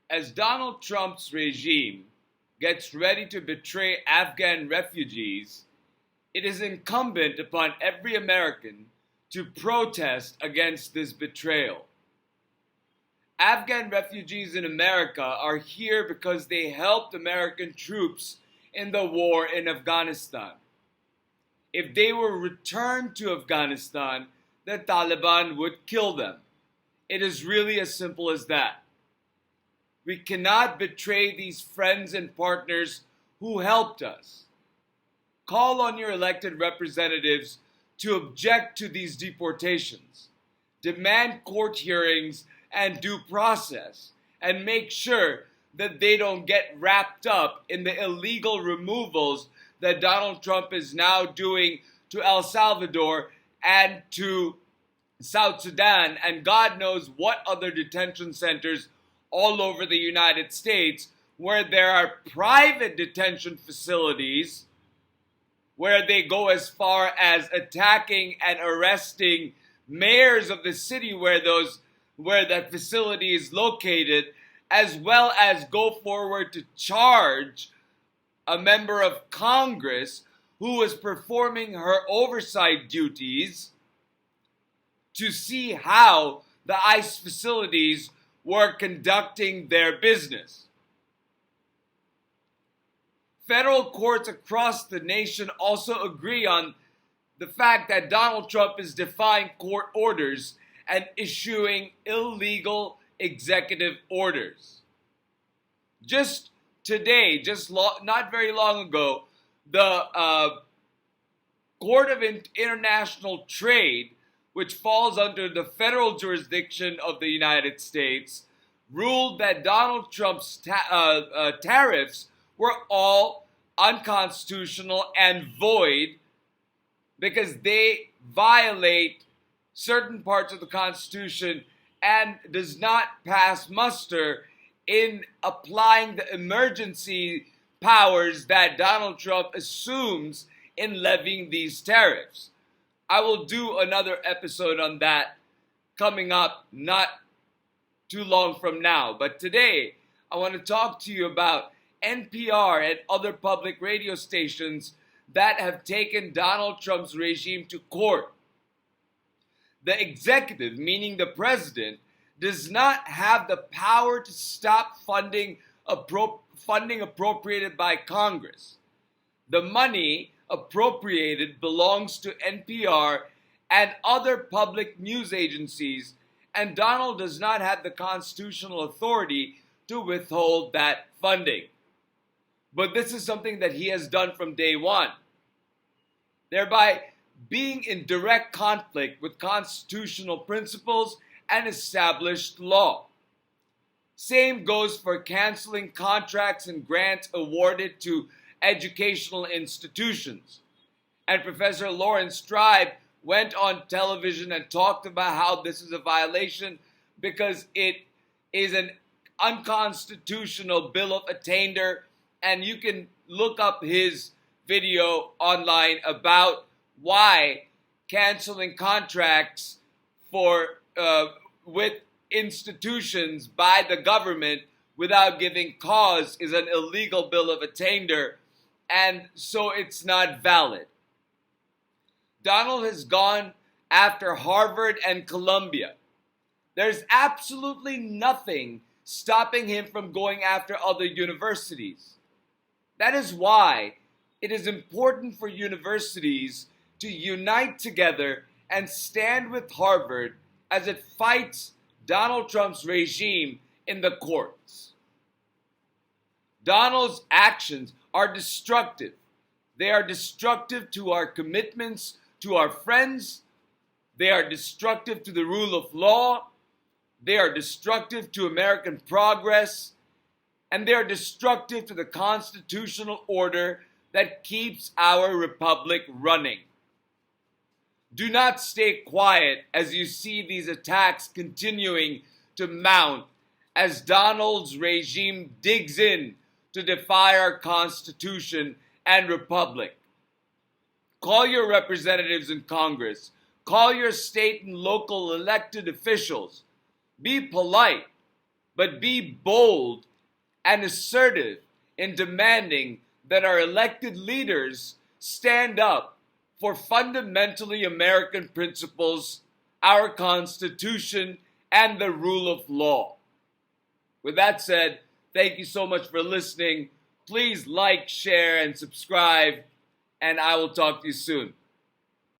As Donald Trump's regime gets ready to betray Afghan refugees, it is incumbent upon every American to protest against this betrayal. Afghan refugees in America are here because they helped American troops in the war in Afghanistan. If they were returned to Afghanistan, the Taliban would kill them. It is really as simple as that. We cannot betray these friends and partners who helped us. Call on your elected representatives to object to these deportations. Demand court hearings and due process, and make sure that they don't get wrapped up in the illegal removals that Donald Trump is now doing to El Salvador and to South Sudan and God knows what other detention centers all over the United States, where there are private detention facilities where they go as far as attacking and arresting mayors of the city where that facility is located, as well as go forward to charge a member of Congress who was performing her oversight duties to see how the ICE facilities were conducting their business. Federal courts across the nation also agree on the fact that Donald Trump is defying court orders and issuing illegal executive orders. Just today, not very long ago, the Court of International Trade, which falls under the federal jurisdiction of the United States, ruled that Donald Trump's tariffs were all unconstitutional and void because they violate certain parts of the Constitution and does not pass muster in applying the emergency powers that Donald Trump assumes in levying these tariffs. I will do another episode on that coming up not too long from now. But today, I want to talk to you about NPR and other public radio stations that have taken Donald Trump's regime to court. The executive, meaning the president, does not have the power to stop funding appropriated by Congress. The money appropriated belongs to NPR and other public news agencies, and Donald does not have the constitutional authority to withhold that funding. But this is something that he has done from day one, thereby being in direct conflict with constitutional principles and established law. Same goes for canceling contracts and grants awarded to educational institutions. And Professor Lawrence Tribe went on television and talked about how this is a violation because it is an unconstitutional bill of attainder, and you can look up his video online about why canceling contracts with institutions by the government without giving cause is an illegal bill of attainder, and so it's not valid. Donald has gone after Harvard and Columbia. There's absolutely nothing stopping him from going after other universities. That is why it is important for universities to unite together and stand with Harvard as it fights Donald Trump's regime in the courts. Donald's actions are destructive. They are destructive to our commitments to our friends. They are destructive to the rule of law. They are destructive to American progress. And they are destructive to the constitutional order that keeps our republic running. Do not stay quiet as you see these attacks continuing to mount as Donald's regime digs in to defy our Constitution and republic. Call your representatives in Congress. Call your state and local elected officials. Be polite. but be bold and assertive in demanding that our elected leaders stand up for fundamentally American principles, our Constitution, and the rule of law. With that said, thank you so much for listening. Please like, share, and subscribe, and I will talk to you soon.